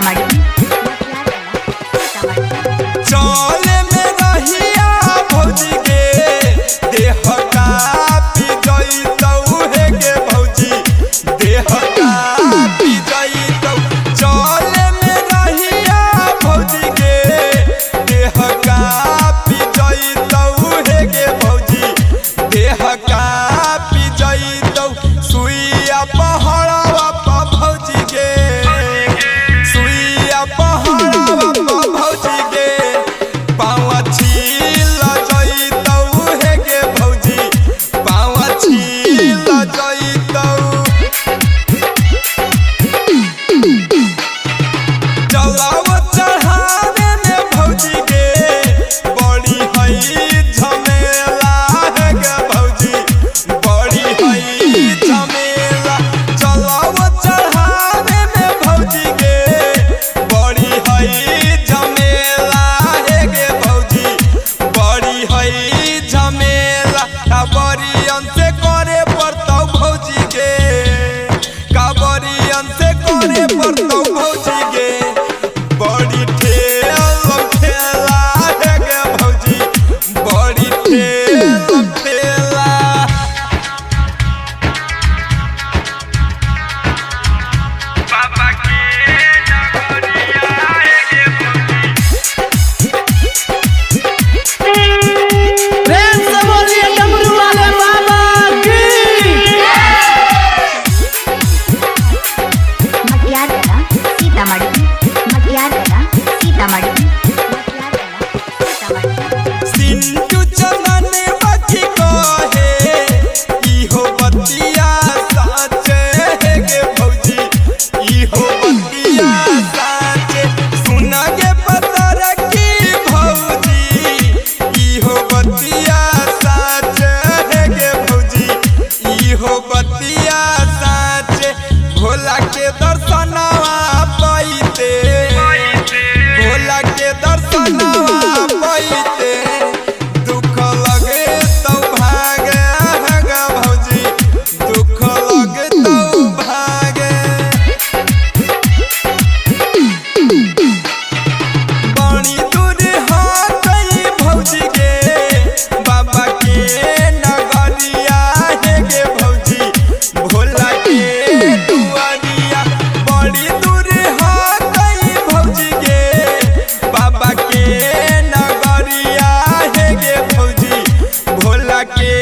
सीतामढ़ी। चले में रहिया भौजी के देह कापी जइतौ हे गे भौजी देह कापी जइतौ। चले में रहिया भौजी के देह कापी जइतौ हे गे भौजी देह कापी जइतौ। सुइया पहड़वा प भौजी के सुइया पहड़वा प भौजी के पाँव छील जइतौ हे गे भौजी पाँव छील जइतौ। चलाव चढ़ावे में भौजी के बड़ी हई झमेला हे गे भौजी बड़ी हई झमेला। चलाव चढ़ावे में भौजी के बड़ी हई झमेला हे गे भौजी बड़ी हई झमेला। काबरियन से करे पड़तौ भौजी के काबरियन से करे पड़तौ भौजी के बड़ी ठेल ठेला हे गे भौजी बड़ी ठेल ठेला। बाबा के नगरिया हे गे भौजी प्रेम से बोलिए डमरू वाले बाबा की। सीतामढ़ी। सीतामढ़ी। सिंधु चमन बची कहे इहो बतिया साचे हे गे भौजी इहो बतिया साचे। सुन गे पतर की भौजी इहो बतिया साचे हे गे भौजी इहो बतिया साचे। भोला के दर्शनवा पाइते भोला के दर्शनवा पाइते दुख लगे तो भागे हे गे भौजी दुख लगे तो भागे। बड़ी दूर हटई भौजी के बाबा के नगरिया हे गे भौजी भोला के दुआरिया। बड़ी दूर हटई भौजी के बाबा के नगरिया हे गे भौजी भोला के